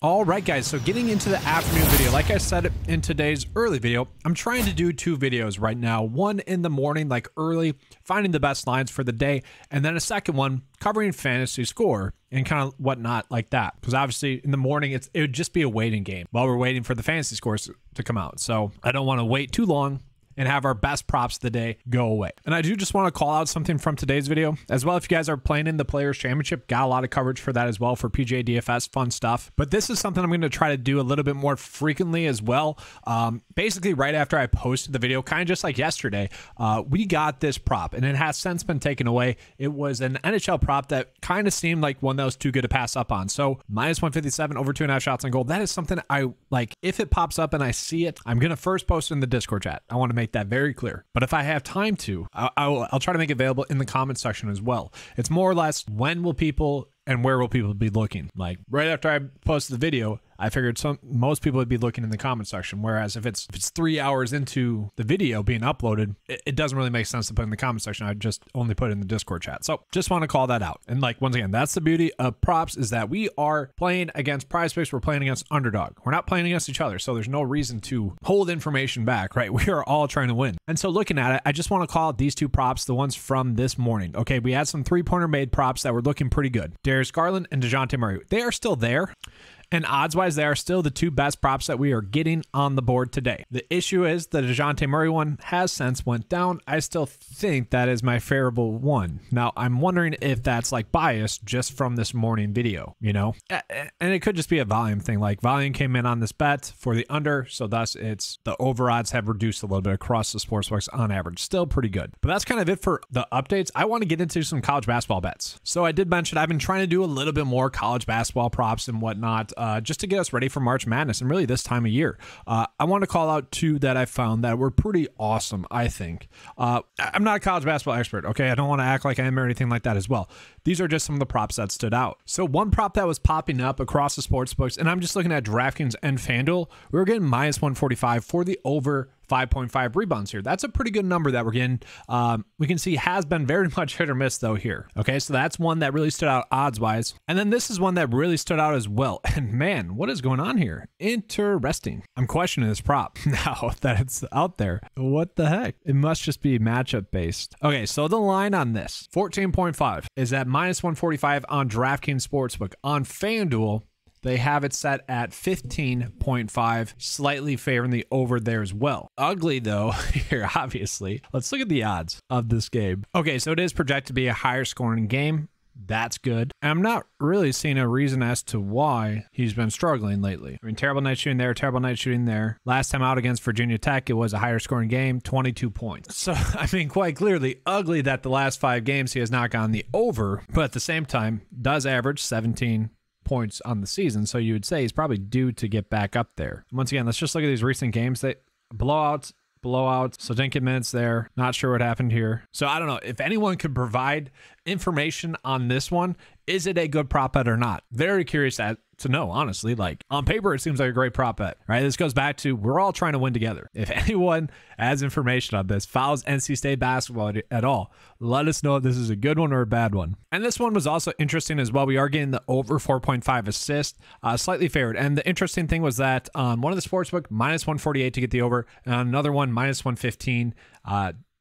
All right, guys, so getting into the afternoon video, like I said in today's early video, I'm trying to do two videos right now. One in the morning, like early, finding the best lines for the day, and then a second one covering fantasy score and kind of whatnot like that. Because obviously in the morning, it would just be a waiting game while we're waiting for the fantasy scores to come out. So I don't want to wait too long and have our best props of the day go away. And I do just want to call out something from today's video as well. If you guys are playing in the Players Championship, got a lot of coverage for that as well for PGA DFS, fun stuff. But this is something I'm going to try to do a little bit more frequently as well. Basically right after I posted the video, kind of just like yesterday, we got this prop and it has since been taken away. It was an NHL prop that kind of seemed like one that was too good to pass up on. So minus 157 over 2.5 shots on goal. That is something I like. If it pops up and I see it, I'm going to first post it in the Discord chat. I want to make that very clear. But if I have time to, I'll try to make it available in the comment section as well. It's more or less when will people and where will people be looking? Like right after I posted the video, I figured most people would be looking in the comment section. Whereas if it's 3 hours into the video being uploaded, it doesn't really make sense to put in the comment section. I just only put it in the Discord chat. So just want to call that out. And like, once again, that's the beauty of props, is that we are playing against PrizePicks. We're playing against Underdog. We're not playing against each other. So there's no reason to hold information back, right? We are all trying to win. And so looking at it, I just want to call out these two props, the ones from this morning. Okay, we had some 3-pointer made props that were looking pretty good. Darius Garland and DeJounte Murray. They are still there. And odds-wise, they are still the two best props that we are getting on the board today. The issue is the DeJounte Murray one has since went down. I still think that is my favorable one. Now, I'm wondering if that's like biased just from this morning video, you know? And it could just be a volume thing. Like volume came in on this bet for the under, so thus it's the over odds have reduced a little bit across the sportsbooks on average. Still pretty good. But that's kind of it for the updates. I want to get into some college basketball bets. So I did mention I've been trying to do a little bit more college basketball props and whatnot. Just to get us ready for March Madness and really this time of year. I want to call out two that I found that were pretty awesome, I think. I'm not a college basketball expert, okay? I don't want to act like I am or anything like that as well. These are just some of the props that stood out. So one prop that was popping up across the sports books, and I'm just looking at DraftKings and FanDuel, we were getting minus 145 for the over 5.5 rebounds here. That's a pretty good number that we're getting. We can see has been very much hit or miss though here. Okay, so that's one that really stood out odds-wise. And then this is one that really stood out as well. And man, what is going on here? Interesting. I'm questioning this prop now that it's out there. What the heck? It must just be matchup based. Okay, so the line on this, 14.5, is at minus 145 on DraftKings Sportsbook. On FanDuel, they have it set at 15.5, slightly favoring the over there as well. Ugly though here, obviously. Let's look at the odds of this game. Okay, so it is projected to be a higher scoring game. That's good. I'm not really seeing a reason as to why he's been struggling lately. I mean, terrible night shooting there, terrible night shooting there. Last time out against Virginia Tech, it was a higher scoring game, 22 points. So, I mean, quite clearly ugly that the last 5 games he has not gone the over, but at the same time, does average 17 points on the season, so you would say he's probably due to get back up there. Once again, let's just look at these recent games. They blowouts, so didn't get minutes there. Not sure what happened here. So I don't know if anyone could provide information on this one. Is it a good prop bet or not? Very curious to know, honestly. Like on paper, it seems like a great prop bet, right? This goes back to we're all trying to win together. If anyone has information on this, follows NC State basketball at all, let us know if this is a good one or a bad one. And this one was also interesting as well. We are getting the over 4.5 assist, slightly favored. And the interesting thing was that on one of the sportsbook, minus 148 to get the over, and on another one, minus 115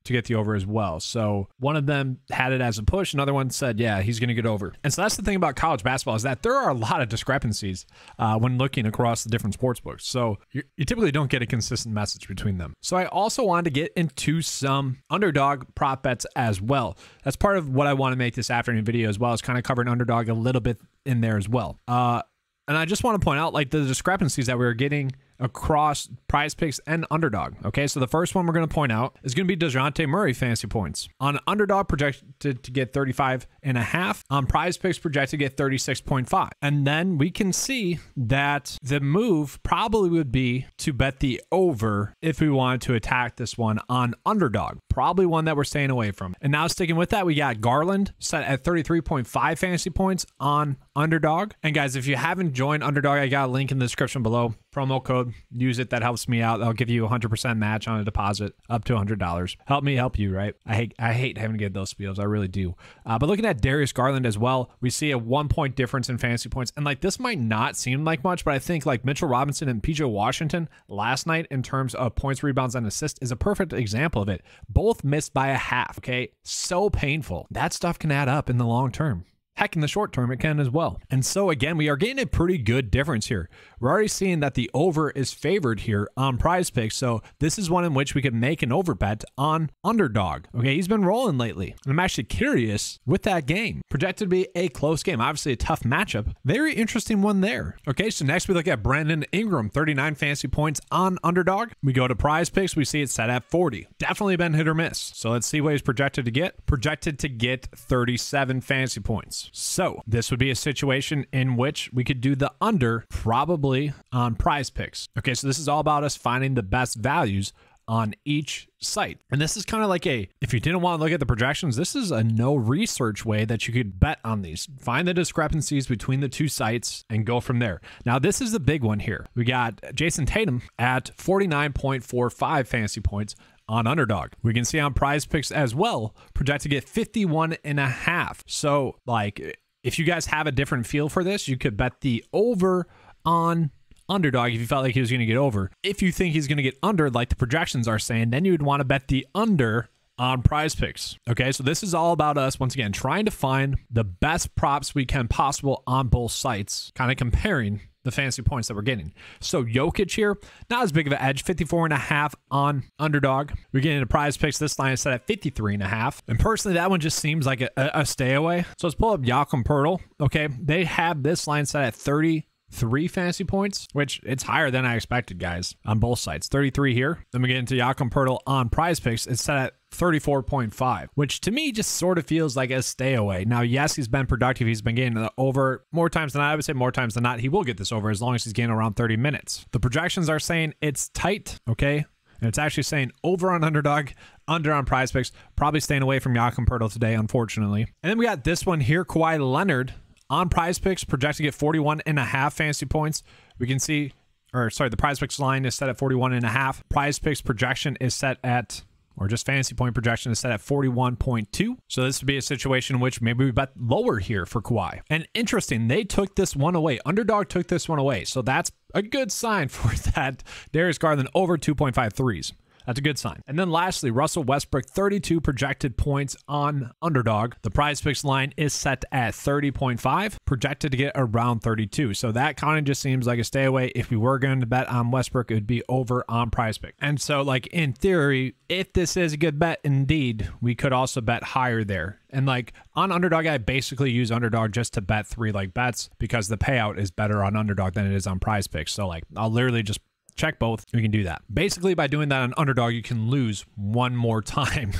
to get the over as well. So one of them had it as a push. Another one said, yeah, he's going to get over. And so that's the thing about college basketball, is that there are a lot of discrepancies when looking across the different sports books. So you typically don't get a consistent message between them. So I also wanted to get into some underdog prop bets as well. That's part of what I want to make this afternoon video as well, is kind of covering underdog a little bit in there as well. And I just want to point out like the discrepancies that we were getting across PrizePicks and Underdog. Okay, so the first one we're going to point out is going to be DeJounte Murray fantasy points. On Underdog, projected to get 35.5. On PrizePicks, projected to get 36.5. And then we can see that the move probably would be to bet the over if we wanted to attack this one on Underdog. Probably one that we're staying away from. And now sticking with that, we got Garland set at 33.5 fantasy points on Underdog. And guys, if you haven't joined Underdog, I got a link in the description below. Promo code, use it. That helps me out. I'll give you a 100% match on a deposit up to $100. Help me help you, right? I hate having to get those spiels. I really do. But looking at Darius Garland as well, we see a 1 point difference in fantasy points. And like, this might not seem like much, but I think like Mitchell Robinson and PJ Washington last night in terms of points, rebounds, and assists is a perfect example of it. Both missed by a half, okay? So painful. That stuff can add up in the long term. Heck, in the short term, it can as well. And so again, we are getting a pretty good difference here. We're already seeing that the over is favored here on PrizePicks. So this is one in which we could make an over bet on Underdog. Okay, he's been rolling lately. And I'm actually curious with that game. Projected to be a close game. Obviously a tough matchup. Very interesting one there. Okay, so next we look at Brandon Ingram, 39 fantasy points on Underdog. We go to PrizePicks. We see it set at 40. Definitely been hit or miss. So let's see what he's projected to get. Projected to get 37 fantasy points. So this would be a situation in which we could do the under probably on PrizePicks. Okay, so this is all about us finding the best values on each site. And this is kind of like if you didn't want to look at the projections, this is a no research way that you could bet on these. Find the discrepancies between the two sites and go from there. Now, this is the big one here. We got Jason Tatum at 49.45 fantasy points on Underdog. We can see on PrizePicks as well, projected to get 51.5. So like, if you guys have a different feel for this, you could bet the over on Underdog if you felt like he was going to get over. If you think he's going to get under, like the projections are saying, then you would want to bet the under on PrizePicks. Okay, so this is all about us, once again, trying to find the best props we can possible on both sites, kind of comparing the fantasy points that we're getting. So Jokic here, not as big of an edge, 54.5 on Underdog. We're getting into PrizePicks. This line is set at 53.5. And personally, that one just seems like a stay away. So let's pull up Jakob Poeltl. Okay, they have this line set at 33 fantasy points, which it's higher than I expected, guys, on both sides. 33 here. Then we get into Jakob Poeltl on PrizePicks. It's set at 34.5, which to me just sort of feels like a stay away. Now, yes, he's been productive. He's been getting the over more times than not. I would say more times than not. He will get this over as long as he's getting around 30 minutes. The projections are saying it's tight, okay? And it's actually saying over on Underdog, under on PrizePicks. Probably staying away from Jakob Poeltl today, unfortunately. And then we got this one here, Kawhi Leonard on PrizePicks, projected to get 41.5 fantasy points. We can see, the PrizePicks line is set at 41.5. PrizePicks projection is set at, or just fantasy point projection is set at 41.2. So this would be a situation in which maybe we bet lower here for Kawhi. And interesting, they took this one away. Underdog took this one away. So that's a good sign for that Darius Garland over 2.5 threes. That's a good sign. And then lastly, Russell Westbrook, 32 projected points on Underdog. The PrizePicks line is set at 30.5, projected to get around 32. So that kind of just seems like a stay away. If we were going to bet on Westbrook, it would be over on PrizePicks. And so like in theory, if this is a good bet, indeed, we could also bet higher there. And like on Underdog, I basically use Underdog just to bet 3 like bets because the payout is better on Underdog than it is on PrizePicks. So like I'll literally just check both. We can do that. Basically, by doing that on Underdog, you can lose one more time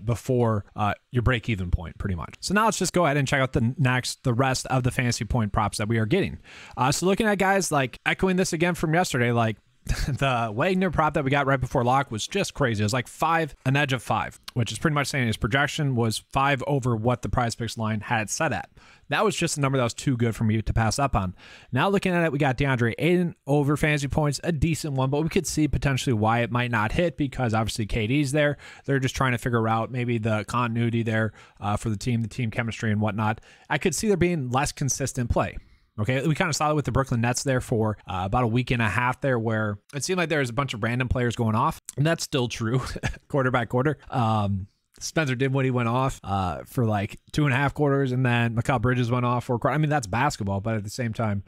before your break-even point, pretty much. So now let's just go ahead and check out the rest of the fantasy point props that we are getting. So looking at guys, like echoing this again from yesterday, like the Wagner prop that we got right before lock was just crazy. It was like 5, an edge of 5, which is pretty much saying his projection was 5 over what the PrizePicks line had it set at. That was just a number that was too good for me to pass up on. Now looking at it, we got DeAndre Ayton over fantasy points, a decent one, but we could see potentially why it might not hit because obviously KD's there. They're just trying to figure out maybe the continuity there for the team chemistry and whatnot. I could see there being less consistent play. Okay, we kind of saw it with the Brooklyn Nets there for about a week and a half there where it seemed like there was a bunch of random players going off. And that's still true quarter by quarter. Spencer Dinwiddie went off for like 2.5 quarters, and then Mikal Bridges went off for a quarter. I mean, that's basketball, but at the same time,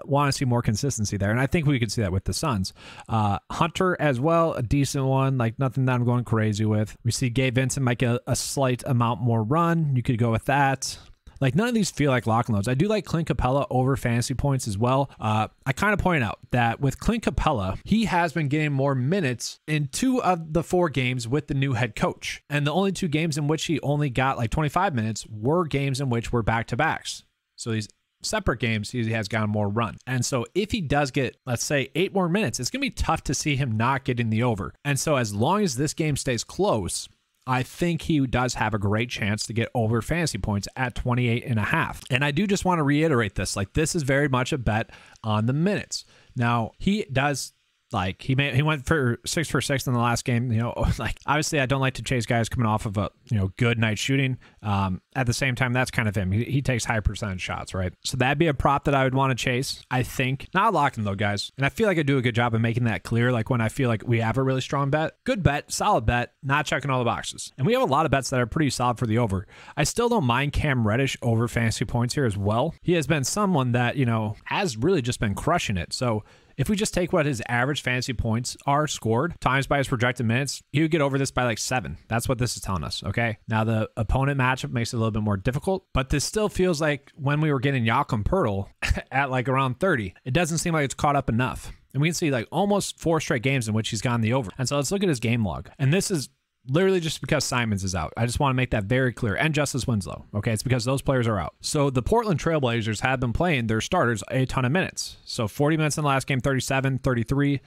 want to see more consistency there. And I think we could see that with the Suns. Hunter as well, a decent one, like nothing that I'm going crazy with. We see Gabe Vincent make a slight amount more run. You could go with that. Like none of these feel like lock and loads. I do like Clint Capella over fantasy points as well. I kind of point out that with Clint Capella, he has been getting more minutes in 2 of the 4 games with the new head coach. And the only 2 games in which he only got like 25 minutes were games in which were back-to-backs. So these separate games, he has gotten more run. And so if he does get, let's say, 8 more minutes, it's going to be tough to see him not getting the over. And so as long as this game stays close, I think he does have a great chance to get over fantasy points at 28.5. And I do just want to reiterate this. Like, this is very much a bet on the minutes. Now, he does, like, he went for 6 for 6 in the last game. You know, like, obviously I don't like to chase guys coming off of a, you know, good night shooting. At the same time, that's kind of him. He takes high percentage shots, right? So that'd be a prop that I would want to chase, I think. Not locking though, guys. And I feel like I do a good job of making that clear. Like, when I feel like we have a really strong bet, good bet, solid bet, not checking all the boxes. And we have a lot of bets that are pretty solid for the over. I still don't mind Cam Reddish over fantasy points here as well. He has been someone that, you know, has really just been crushing it. So if we just take what his average fantasy points are scored times by his projected minutes, he would get over this by like 7. That's what this is telling us, okay? Now, the opponent matchup makes it a little bit more difficult, but this still feels like when we were getting Jakob Poeltl at like around 30, it doesn't seem like it's caught up enough. And we can see like almost 4 straight games in which he's gone the over. And so let's look at his game log. And this is literally just because Simons is out. I just want to make that very clear. And Justice Winslow. Okay, it's because those players are out. So the Portland Trailblazers have been playing their starters a ton of minutes. So 40 minutes in the last game, 37, 33.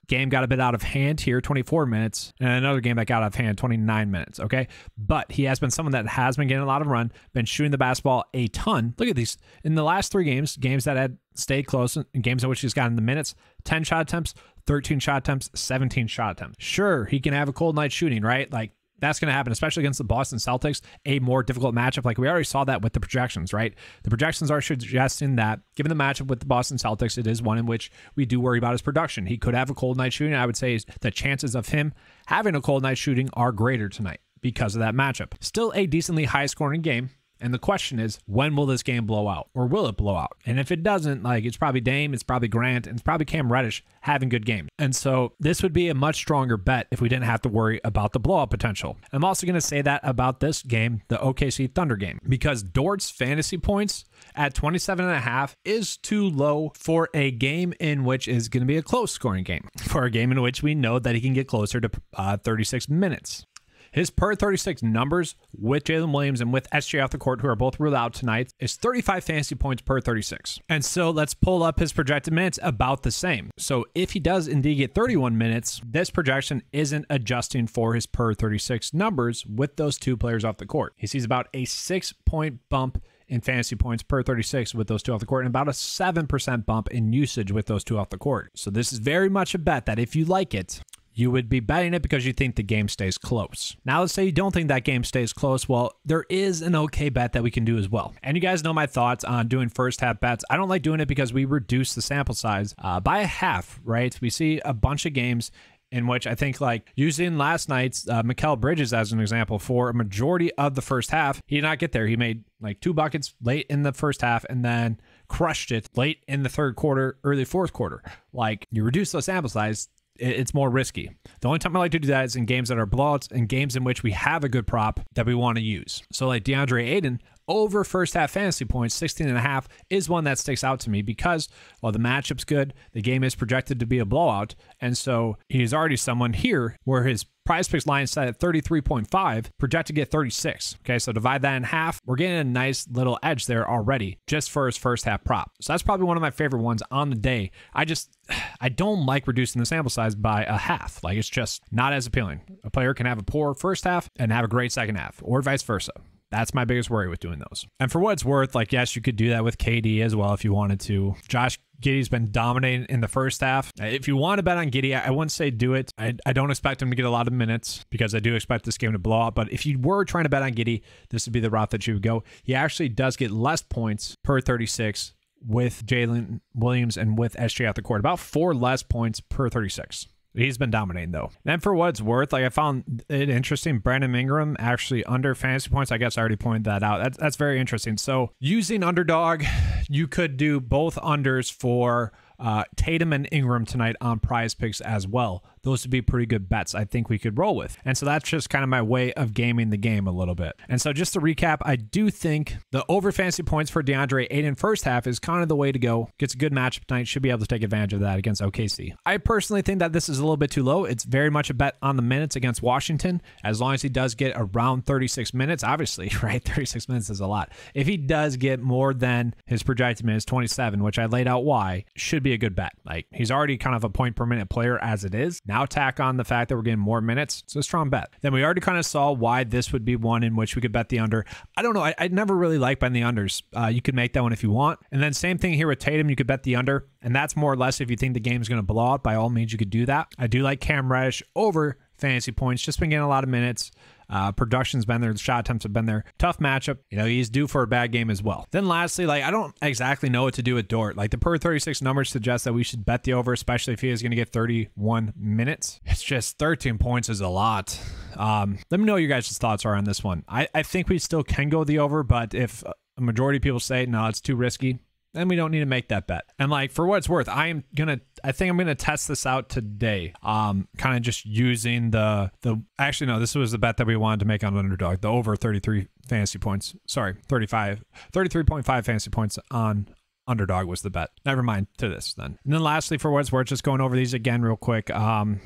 Game got a bit out of hand here, 24 minutes. And another game that got out of hand, 29 minutes. Okay, but he has been someone that has been getting a lot of run, been shooting the basketball a ton. Look at these. In the last 3 games, games that had stayed close, in games in which he's gotten the minutes, 10 shot attempts, 13 shot attempts, 17 shot attempts. Sure, he can have a cold night shooting, right? Like, that's going to happen, especially against the Boston Celtics, a more difficult matchup. Like, we already saw that with the projections, right? The projections are suggesting that, given the matchup with the Boston Celtics, it is one in which we do worry about his production. He could have a cold night shooting. I would say the chances of him having a cold night shooting are greater tonight because of that matchup. Still a decently high-scoring game. And the question is, when will this game blow out? Or will it blow out? And if it doesn't, like, it's probably Dame, it's probably Grant, and it's probably Cam Reddish having good games. And so this would be a much stronger bet if we didn't have to worry about the blowout potential. I'm also going to say that about this game, the OKC Thunder game, because Dort's fantasy points at 27.5 is too low for a game in which is going to be a close scoring game, for a game in which we know that he can get closer to 36 minutes. His per 36 numbers with Jalen Williams and with SJ off the court, who are both ruled out tonight, is 35 fantasy points per 36. And so let's pull up his projected minutes, about the same. So if he does indeed get 31 minutes, this projection isn't adjusting for his per 36 numbers with those 2 players off the court. He sees about a 6-point bump in fantasy points per 36 with those 2 off the court, and about a 7% bump in usage with those 2 off the court. So this is very much a bet that if you like it, you would be betting it because you think the game stays close. Now, let's say you don't think that game stays close. Well, there is an okay bet that we can do as well. And you guys know my thoughts on doing first half bets. I don't like doing it because we reduce the sample size by a half, right? We see a bunch of games in which I think, like, using last night's Mikal Bridges as an example, for a majority of the first half, he did not get there. He made like 2 buckets late in the first half and then crushed it late in the third quarter, early fourth quarter. Like, you reduce the sample size, it's more risky. The only time I like to do that is in games that are blowouts and games in which we have a good prop that we want to use. So like DeAndre Ayton over first half fantasy points, 16.5 is one that sticks out to me because, well, the matchup's good. The game is projected to be a blowout. And so he's already someone here where his PrizePicks line set at 33.5, projected to get 36. Okay, so divide that in half. We're getting a nice little edge there already just for his first half prop. So that's probably one of my favorite ones on the day. I don't like reducing the sample size by a half. Like, it's just not as appealing. A player can have a poor first half and have a great second half, or vice versa. That's my biggest worry with doing those. And for what it's worth, like, yes, you could do that with KD as well if you wanted to. Josh Giddey's been dominating in the first half. If you want to bet on Giddey, I wouldn't say do it. I don't expect him to get a lot of minutes because I do expect this game to blow out. But if you were trying to bet on Giddey, this would be the route that you would go. He actually does get less points per 36 with Jalen Williams and with SJ at the court. About 4 less points per 36. He's been dominating, though. And for what it's worth, like, I found it interesting. Brandon Ingram actually under fantasy points. I guess I already pointed that out. That's very interesting. So using Underdog, you could do both unders for Tatum and Ingram tonight on PrizePicks as well. Those would be pretty good bets I think we could roll with. And so that's just kind of my way of gaming the game a little bit. And so just to recap, I do think the over fantasy points for DeAndre Ayton first half is kind of the way to go. Gets a good matchup tonight. Should be able to take advantage of that against OKC. I personally think that this is a little bit too low. It's very much a bet on the minutes against Washington. As long as he does get around 36 minutes, obviously, right? 36 minutes is a lot. If he does get more than his projected minutes, 27, which I laid out why, should be a good bet. Like, he's already kind of a point per minute player as it is. Now Now tack on the fact that we're getting more minutes. It's a strong bet. Then we already kind of saw why this would be one in which we could bet the under. I don't know. I never really like betting the unders. You could make that one if you want. And then same thing here with Tatum. You could bet the under. And that's more or less if you think the game's going to blow out. By all means, you could do that. I do like Cam Reddish over fantasy points. Just been getting a lot of minutes. Production's been there. The shot attempts have been there. Tough matchup. You know, he's due for a bad game as well. Then lastly, like, I don't exactly know what to do with Dort. Like, the per 36 numbers suggest that we should bet the over, especially if he is going to get 31 minutes. It's just 13 points is a lot. Let me know what your guys' thoughts are on this one. I think we still can go the over, but if a majority of people say, no, it's too risky, then we don't need to make that bet. And like, for what it's worth, I think I'm gonna test this out today. Kind of just using actually no, this was the bet that we wanted to make on Underdog, the over 33 fantasy points. Sorry, 33.5 fantasy points on Underdog was the bet. Never mind to this then. And then lastly, for what it's worth, just going over these again real quick.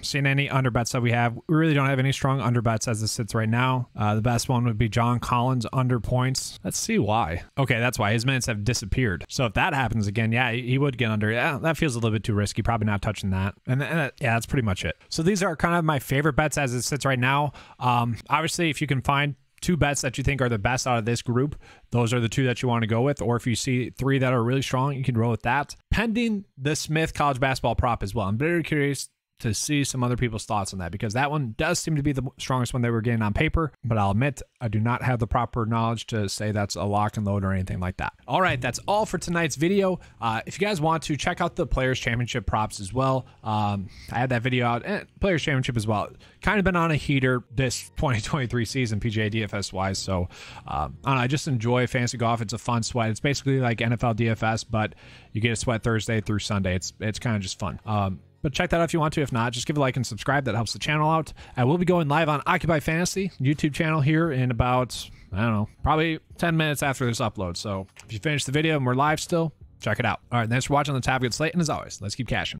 Seeing any under bets that we have. We really don't have any strong under bets as this sits right now. The best one would be John Collins under points. Let's see why. Okay, that's why his minutes have disappeared. So if that happens again, yeah, he would get under. Yeah, that feels a little bit too risky. Probably not touching that. And yeah, that's pretty much it. So these are kind of my favorite bets as it sits right now. Obviously, if you can find two bets that you think are the best out of this group, those are the two that you want to go with. Or if you see three that are really strong, you can roll with that. Pending the Smith college basketball prop as well. I'm very curious to see some other people's thoughts on that, because that one does seem to be the strongest one they were getting on paper, but I'll admit I do not have the proper knowledge to say that's a lock and load or anything like that. All right, that's all for tonight's video. If you guys want to check out the Players Championship props as well, I had that video out, and Players Championship as well. Kind of been on a heater this 2023 season, PGA DFS wise. So I don't know, I just enjoy fantasy golf. It's a fun sweat. It's basically like NFL DFS, but you get a sweat Thursday through Sunday. It's kind of just fun. But check that out if you want to. If not, just give a like and subscribe. That helps the channel out. I will be going live on Occupy Fantasy YouTube channel here in about, I don't know, probably 10 minutes after this upload. So if you finish the video and we're live still, check it out. All right, thanks for watching the Top Good Slate. And as always, let's keep cashing.